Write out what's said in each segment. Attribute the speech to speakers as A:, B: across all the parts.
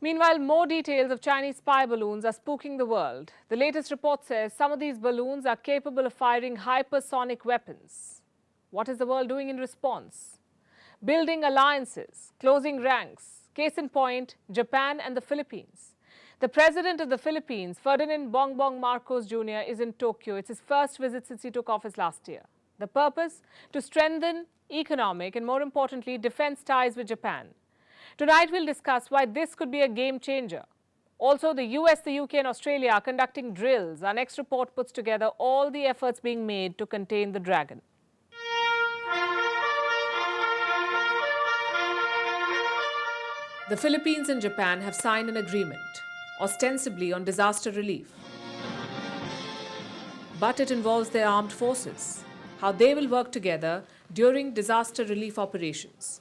A: Meanwhile, more details of Chinese spy balloons are spooking the world. The latest report says some of these balloons are capable of firing hypersonic weapons. What is the world doing in response? Building alliances, closing ranks. Case in point, Japan and the Philippines. The president of the Philippines, Ferdinand Bongbong Marcos Jr., is in Tokyo. It's his first visit since he took office last year. The purpose? To strengthen economic and, more importantly, defense ties with Japan. Tonight, we'll discuss why this could be a game changer. Also, the US, the UK and Australia are conducting drills. Our next report puts together all the efforts being made to contain the dragon. The Philippines and Japan have signed an agreement, ostensibly on disaster relief. But it involves their armed forces, how they will work together during disaster relief operations.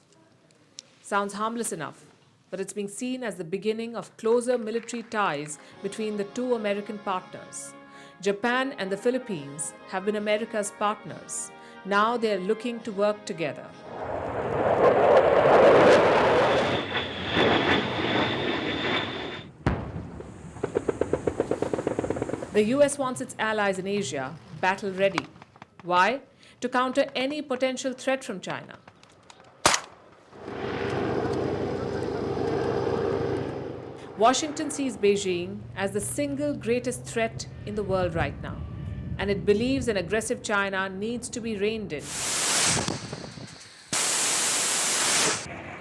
A: Sounds harmless enough, but it's being seen as the beginning of closer military ties between the two American partners. Japan and the Philippines have been America's partners. Now they are looking to work together. The US wants its allies in Asia battle ready. Why? To counter any potential threat from China. Washington sees Beijing as the single greatest threat in the world right now, and it believes an aggressive China needs to be reined in.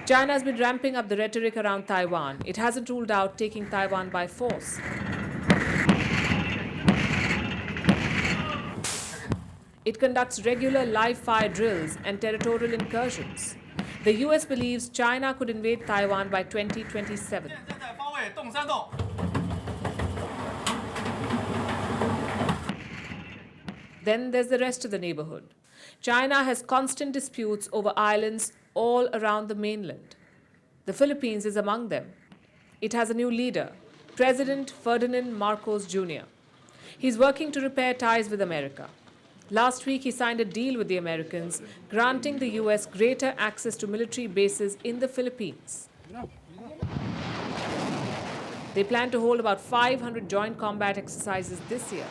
A: China has been ramping up the rhetoric around Taiwan. It hasn't ruled out taking Taiwan by force. It conducts regular live-fire drills and territorial incursions. The US believes China could invade Taiwan by 2027. Then there's the rest of the neighborhood. China has constant disputes over islands all around the mainland. The Philippines is among them. It has a new leader, President Ferdinand Marcos Jr. He's working to repair ties with America. Last week, he signed a deal with the Americans, granting the US greater access to military bases in the Philippines. They plan to hold about 500 joint combat exercises this year.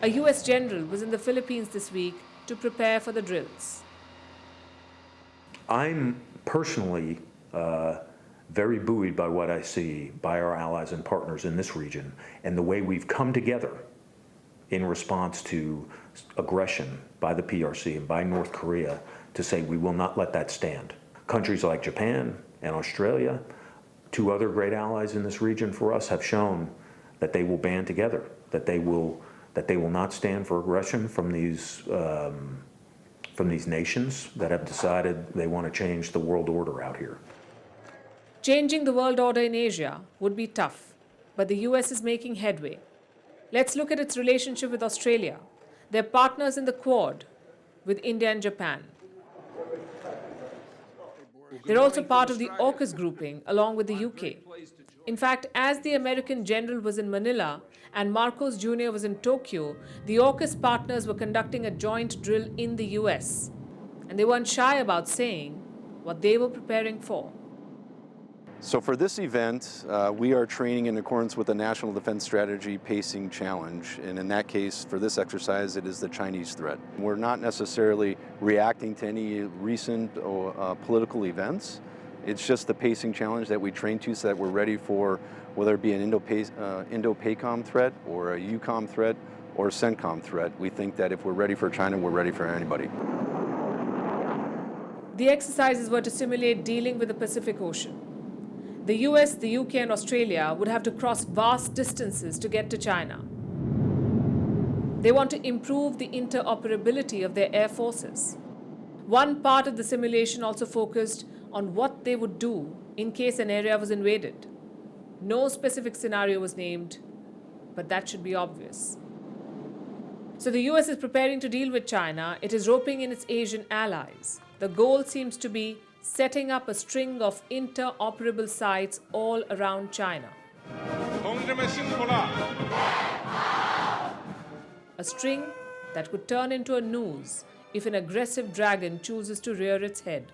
A: A US general was in the Philippines this week to prepare for the drills.
B: I'm personally very buoyed by what I see by our allies and partners in this region and the way we've come together in response to aggression by the PRC and by North Korea to say we will not let that stand. Countries like Japan and Australia, two other great allies in this region for us, have shown that they will band together, that they will not stand for aggression from these nations that have decided they want to change the world order out here.
A: Changing the world order in Asia would be tough, but the US is making headway. Let's look at its relationship with Australia. They're partners in the Quad with India and Japan. They're also part of the AUKUS grouping along with the UK. In fact, as the American general was in Manila and Marcos Jr. was in Tokyo, the AUKUS partners were conducting a joint drill in the US. And they weren't shy about saying what they were preparing for.
C: So for this event, we are training in accordance with the National Defense Strategy Pacing Challenge. And in that case, for this exercise, it is the Chinese threat. We're not necessarily reacting to any recent political events. It's just the pacing challenge that we train to so that we're ready for whether it be an Indo-PACOM threat or a EUCOM threat or a CENTCOM threat. We think that if we're ready for China, we're ready for anybody.
A: The exercises were to simulate dealing with the Pacific Ocean. The US, the UK and Australia would have to cross vast distances to get to China. They want to improve the interoperability of their air forces. One part of the simulation also focused on what they would do in case an area was invaded. No specific scenario was named, but that should be obvious. So the US is preparing to deal with China. It is roping in its Asian allies. The goal seems to be setting up a string of interoperable sites all around China. A string that could turn into a noose if an aggressive dragon chooses to rear its head.